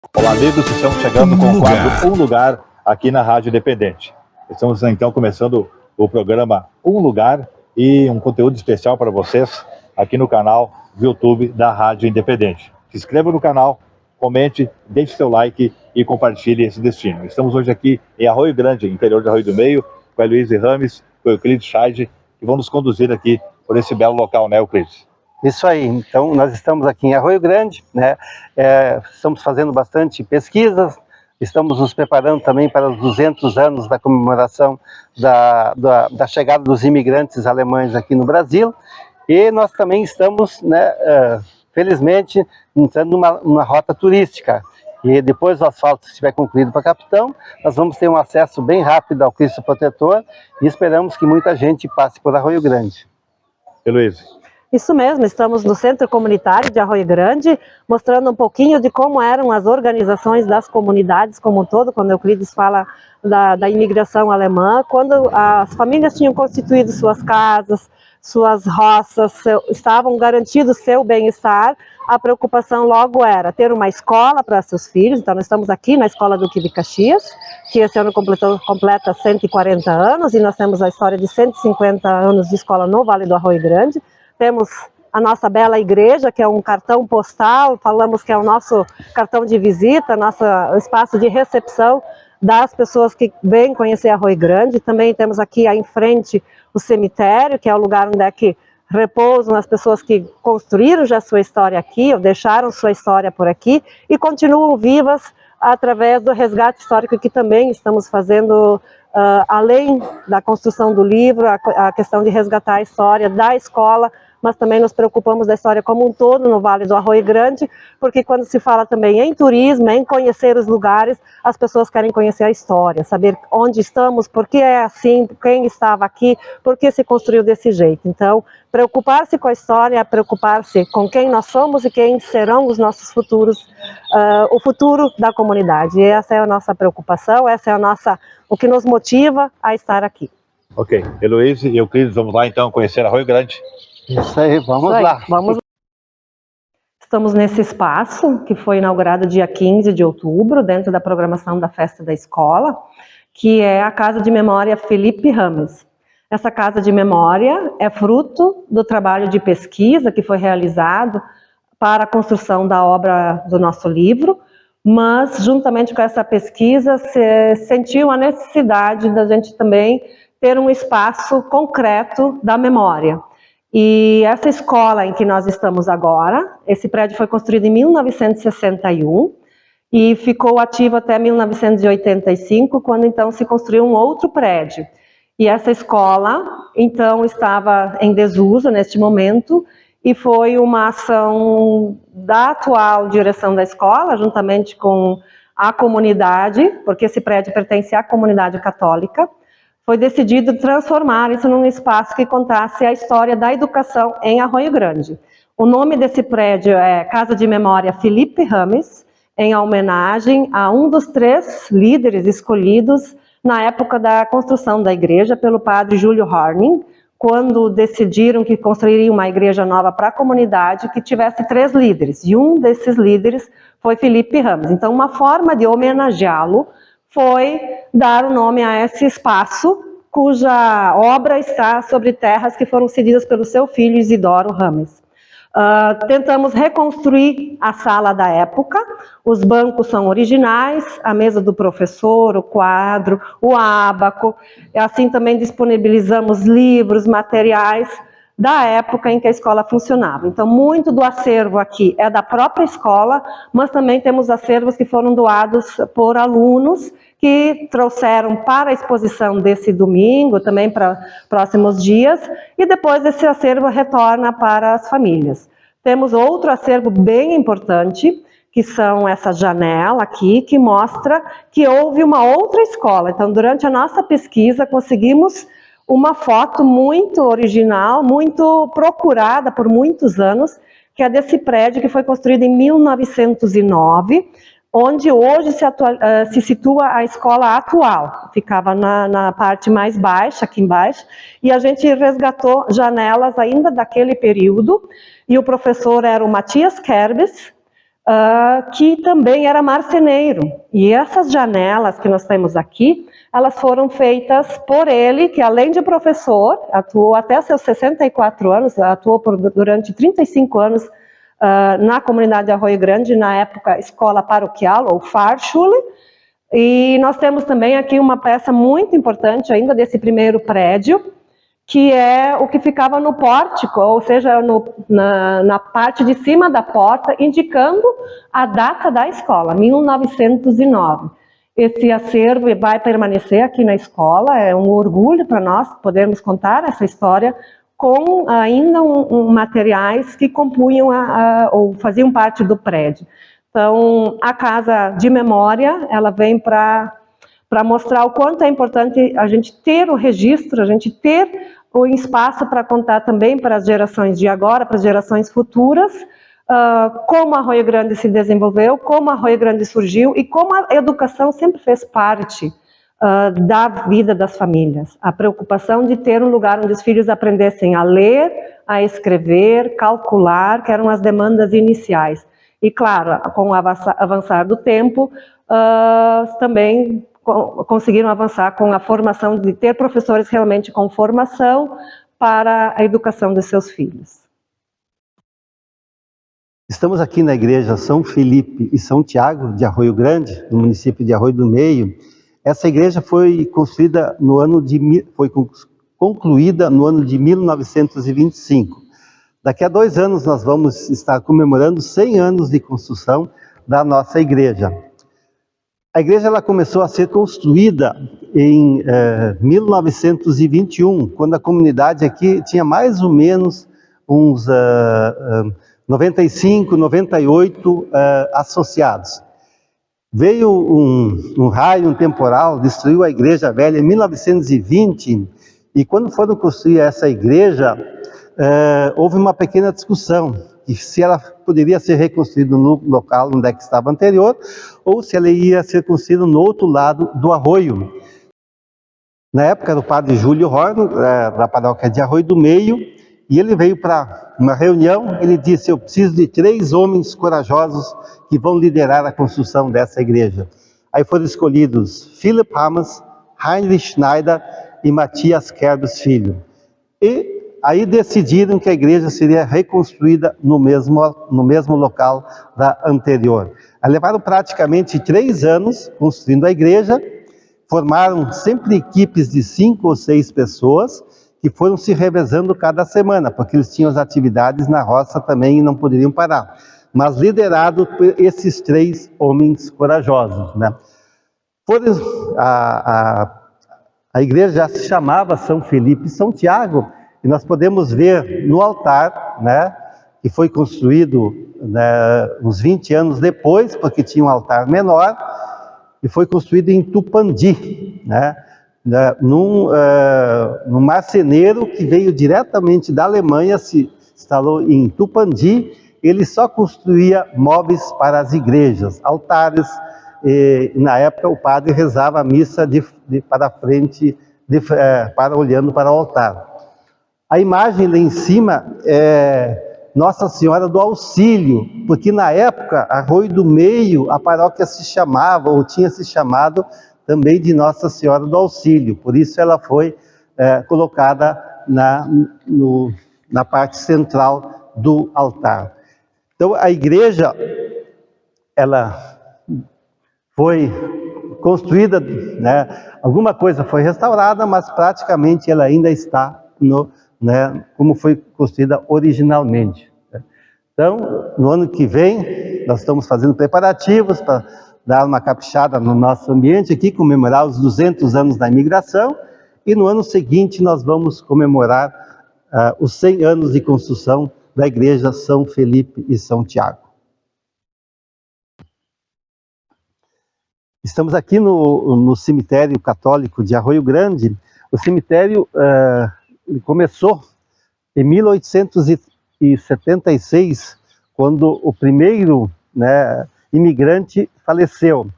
Olá, amigos, estamos chegando com o quadro Um Lugar aqui na Rádio Independente. Estamos então começando o programa Um Lugar e um conteúdo especial para vocês aqui no canal do YouTube da Rádio Independente. Se inscreva no canal, comente, deixe seu like e compartilhe esse destino. Estamos hoje aqui em Arroio Grande, interior de Arroio do Meio, com a Heloíse Rames, com o Euclides Scheide, que vão nos conduzir aqui por esse belo local, né, Euclides? Isso aí, então nós estamos aqui em Arroio Grande, né? Estamos fazendo bastante pesquisas, estamos nos preparando também para os 200 anos da comemoração da chegada dos imigrantes alemães aqui no Brasil, e nós também estamos, né, felizmente, entrando numa rota turística, e depois do asfalto estiver concluído para Capitão, nós vamos ter um acesso bem rápido ao Cristo Protetor, e esperamos que muita gente passe por Arroio Grande. Heloíse. Isso mesmo, estamos no Centro Comunitário de Arroio Grande, mostrando um pouquinho de como eram as organizações das comunidades como um todo, quando Euclides fala da imigração alemã, quando as famílias tinham constituído suas casas, suas roças, estavam garantidos seu bem-estar, a preocupação logo era ter uma escola para seus filhos. Então nós estamos aqui na Escola Duque de Caxias, que esse ano completa 140 anos, e nós temos a história de 150 anos de escola no Vale do Arroio Grande. Temos a nossa bela igreja, que é um cartão postal, falamos que é o nosso cartão de visita, nosso espaço de recepção das pessoas que vêm conhecer Arroio Grande. Também temos aqui em frente o cemitério, que é o lugar onde é que repousam as pessoas que construíram já sua história aqui, ou deixaram sua história por aqui, e continuam vivas através do resgate histórico que também estamos fazendo, além da construção do livro, a questão de resgatar a história da escola, mas também nos preocupamos da história como um todo no Vale do Arroio Grande, porque quando se fala também em turismo, em conhecer os lugares, as pessoas querem conhecer a história, saber onde estamos, por que é assim, quem estava aqui, por que se construiu desse jeito. Então, preocupar-se com a história, preocupar-se com quem nós somos e quem serão os nossos futuros, o futuro da comunidade. E essa é a nossa preocupação, essa é o que nos motiva a estar aqui. Ok, Heloíse e Euclides, vamos lá então conhecer Arroio Grande. Isso aí, vamos lá. Estamos nesse espaço que foi inaugurado dia 15 de outubro, dentro da programação da Festa da Escola, que é a Casa de Memória Felipe Rames. Essa Casa de Memória é fruto do trabalho de pesquisa que foi realizado para a construção da obra do nosso livro, mas juntamente com essa pesquisa se sentiu a necessidade da gente também ter um espaço concreto da memória. E essa escola em que nós estamos agora, esse prédio foi construído em 1961 e ficou ativo até 1985, quando então se construiu um outro prédio. E essa escola, então, estava em desuso neste momento, e foi uma ação da atual direção da escola, juntamente com a comunidade, porque esse prédio pertence à comunidade católica, foi decidido transformar isso num espaço que contasse a história da educação em Arroio Grande. O nome desse prédio é Casa de Memória Felipe Rames, em homenagem a um dos 3 líderes escolhidos na época da construção da igreja pelo padre Júlio Horning, quando decidiram que construiriam uma igreja nova para a comunidade que tivesse 3 líderes, e um desses líderes foi Felipe Rames. Então, uma forma de homenageá-lo foi dar o nome a esse espaço, cuja obra está sobre terras que foram cedidas pelo seu filho Isidoro Rames. Tentamos reconstruir a sala da época, os bancos são originais, a mesa do professor, o quadro, o ábaco, assim também disponibilizamos livros, materiais da época em que a escola funcionava. Então, muito do acervo aqui é da própria escola, mas também temos acervos que foram doados por alunos que trouxeram para a exposição desse domingo, também para próximos dias, e depois esse acervo retorna para as famílias. Temos outro acervo bem importante, que são essa janela aqui, que mostra que houve uma outra escola. Então, durante a nossa pesquisa, conseguimos uma foto muito original, muito procurada por muitos anos, que é desse prédio que foi construído em 1909, onde hoje se situa a escola atual. Ficava na parte mais baixa, aqui embaixo, e a gente resgatou janelas ainda daquele período, e o professor era o Matias Kerbes, que também era marceneiro. E essas janelas que nós temos aqui, elas foram feitas por ele, que além de professor, atuou até seus 64 anos, atuou durante 35 anos na comunidade de Arroio Grande, na época escola paroquial, ou Fahrschule. E nós temos também aqui uma peça muito importante ainda desse primeiro prédio, que é o que ficava no pórtico, ou seja, na parte de cima da porta, indicando a data da escola, 1909. Esse acervo vai permanecer aqui na escola, é um orgulho para nós podermos contar essa história com ainda materiais que compunham ou faziam parte do prédio. Então, a Casa de Memória, ela vem para mostrar o quanto é importante a gente ter o registro, a gente ter o espaço para contar também para as gerações de agora, para as gerações futuras, como Arroio Grande se desenvolveu, como Arroio Grande surgiu e como a educação sempre fez parte da vida das famílias. A preocupação de ter um lugar onde os filhos aprendessem a ler, a escrever, calcular, que eram as demandas iniciais. E claro, com o avançar do tempo, também conseguiram avançar com a formação de ter professores realmente com formação para a educação dos seus filhos. Estamos aqui na igreja São Felipe e São Tiago de Arroio Grande, no município de Arroio do Meio. Essa igreja foi concluída no ano de 1925. Daqui a 2 anos nós vamos estar comemorando 100 anos de construção da nossa igreja. A igreja ela começou a ser construída em 1921, quando a comunidade aqui tinha mais ou menos uns 95, 98 associados. Veio um raio, um temporal, destruiu a igreja velha em 1920, e quando foram construir essa igreja, houve uma pequena discussão, se ela poderia ser reconstruída no local onde é que estava anterior, ou se ela ia ser construída no outro lado do arroio. Na época era o padre Júlio Horno, da paróquia de Arroio do Meio, e ele veio para uma reunião, ele disse: eu preciso de 3 homens corajosos que vão liderar a construção dessa igreja. Aí foram escolhidos Philipp Hamas, Heinrich Schneider e Matias Kerbes Filho. E aí decidiram que a igreja seria reconstruída no mesmo local da anterior. Aí levaram praticamente 3 anos construindo a igreja, formaram sempre equipes de 5 ou 6 pessoas, que foram se revezando cada semana, porque eles tinham as atividades na roça também e não poderiam parar. Mas liderado por esses 3 homens corajosos, né? A igreja já se chamava São Felipe e São Tiago, e nós podemos ver no altar, né, que foi construído, né, uns 20 anos depois, porque tinha um altar menor, e foi construído em Tupandi, né, num marceneiro que veio diretamente da Alemanha, se instalou em Tupandi. Ele só construía móveis para as igrejas, altares, e na época o padre rezava a missa para frente, olhando para o altar. A imagem lá em cima é Nossa Senhora do Auxílio, porque na época, Arroio do Meio, a paróquia se chamava, ou tinha se chamado, também de Nossa Senhora do Auxílio. Por isso ela foi colocada na parte central do altar. Então a igreja, ela foi construída, né, alguma coisa foi restaurada, mas praticamente ela ainda está como foi construída originalmente. Então, no ano que vem, nós estamos fazendo preparativos para dar uma caprichada no nosso ambiente aqui, comemorar os 200 anos da imigração, e no ano seguinte nós vamos comemorar os 100 anos de construção da igreja São Felipe e São Tiago. Estamos aqui no cemitério católico de Arroio Grande. O cemitério começou em 1876, quando o primeiro, né, imigrante faleceu.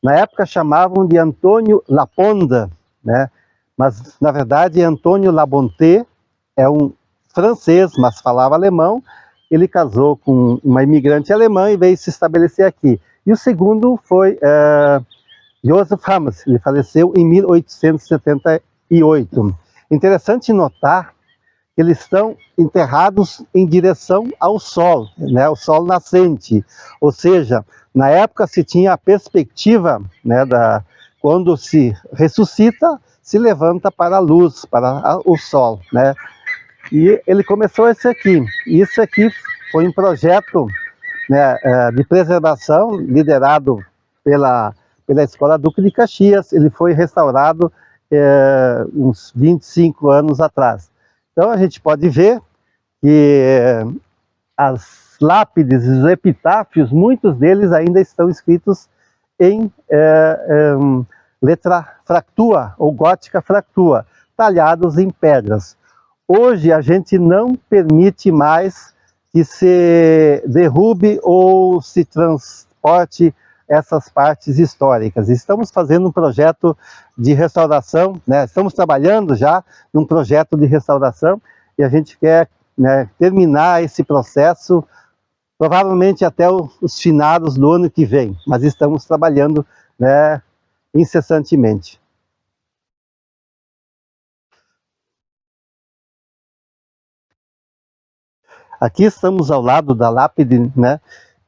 Na época chamavam de Antônio Laponda, né, mas na verdade Antônio Labonté é um francês, mas falava alemão, ele casou com uma imigrante alemã e veio se estabelecer aqui. E o segundo foi Joseph Hammes, ele faleceu em 1878. Interessante notar que eles estão enterrados em direção ao sol, né, ao sol nascente. Ou seja, na época se tinha a perspectiva, né, quando se ressuscita, se levanta para a luz, para o sol, né? E ele começou esse aqui. Isso aqui foi um projeto, né, de preservação liderado pela Escola Duque de Caxias. Ele foi restaurado uns 25 anos atrás. Então a gente pode ver que as lápides e os epitáfios, muitos deles ainda estão escritos em letra fractua ou gótica fractua, talhados em pedras. Hoje a gente não permite mais que se derrube ou se transporte essas partes históricas. Estamos fazendo um projeto de restauração, né? Estamos trabalhando já num projeto de restauração e a gente quer, né, terminar esse processo provavelmente até os finados do ano que vem, mas estamos trabalhando, né, incessantemente. Aqui estamos ao lado da lápide, né?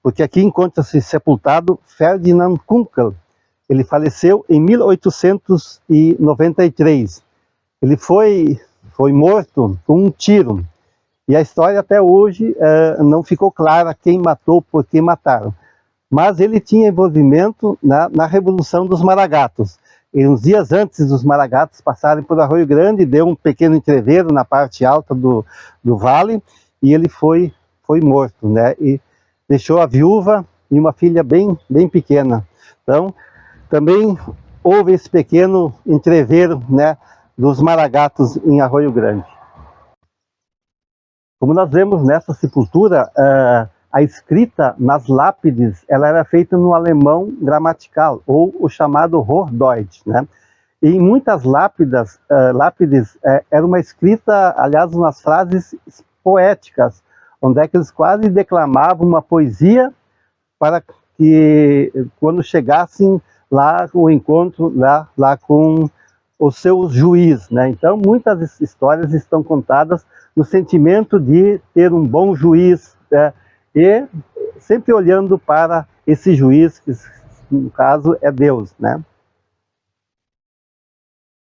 Porque aqui encontra-se sepultado Ferdinand Kunkel. Ele faleceu em 1893. Ele foi morto com um tiro. E a história até hoje não ficou clara quem matou, por que mataram. Mas ele tinha envolvimento na Revolução dos Maragatos. E uns dias antes dos Maragatos passarem por Arroio Grande, deu um pequeno entreveiro na parte alta do vale, e ele foi morto, né? E deixou a viúva e uma filha bem pequena. Então, também houve esse pequeno entreveiro, né, dos Maragatos em Arroio Grande. Como nós vemos nessa sepultura, a escrita nas lápides, ela era feita no alemão gramatical, ou o chamado Hochdeutsch, né? E em muitas lápides era uma escrita, aliás, umas frases poéticas, onde é que eles quase declamavam uma poesia para que, quando chegassem lá, o encontro lá com o seu juiz, né? Então, muitas histórias estão contadas no sentimento de ter um bom juiz, né? E sempre olhando para esse juiz, que no caso é Deus, né?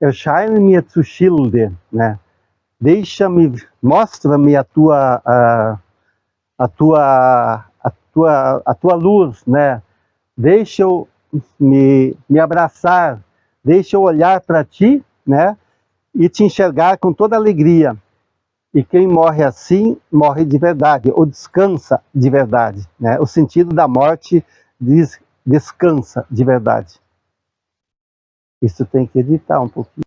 Erscheine mir zu Schilde, né? Mostra-me a tua luz, né? Deixa eu me abraçar, deixa eu olhar para ti, né? E te enxergar com toda alegria. E quem morre assim, morre de verdade, ou descansa de verdade, né? O sentido da morte diz descansa de verdade. Isso tem que editar um pouquinho.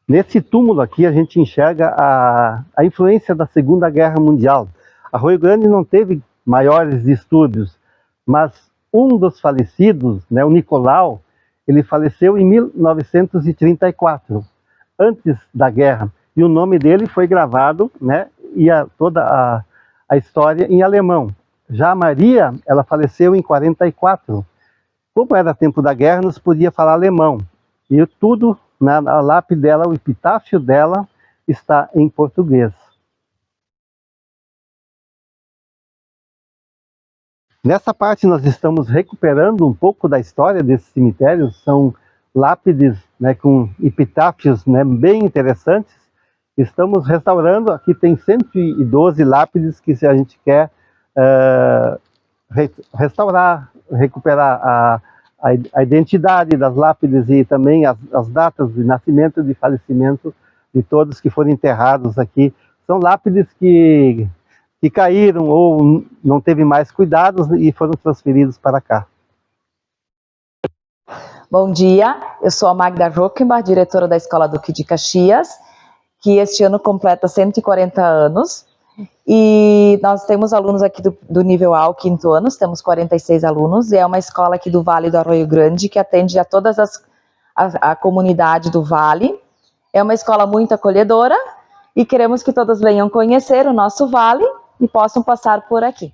Nesse túmulo aqui a gente enxerga a influência da Segunda Guerra Mundial. Arroio Grande não teve maiores distúrbios, mas um dos falecidos, né, o Nicolau, ele faleceu em 1934, antes da guerra. E o nome dele foi gravado, né, e toda a história em alemão. Já a Maria, ela faleceu em 44. Como era tempo da guerra, não se podia falar alemão. E tudo na lápide dela, o epitáfio dela, está em português. Nessa parte nós estamos recuperando um pouco da história desse cemitério. São lápides, né, com epitáfios, né, bem interessantes. Estamos restaurando, aqui tem 112 lápides que, se a gente quer restaurar, recuperar a identidade das lápides e também as datas de nascimento e de falecimento de todos que foram enterrados aqui. São lápides que caíram ou não teve mais cuidados e foram transferidos para cá. Bom dia, eu sou a Magda Rockenbach, diretora da Escola Duque de Caxias, que este ano completa 140 anos. E nós temos alunos aqui do nível A ao 5º ano, temos 46 alunos, e é uma escola aqui do Vale do Arroio Grande, que atende a toda a comunidade do Vale. É uma escola muito acolhedora, e queremos que todos venham conhecer o nosso Vale e possam passar por aqui.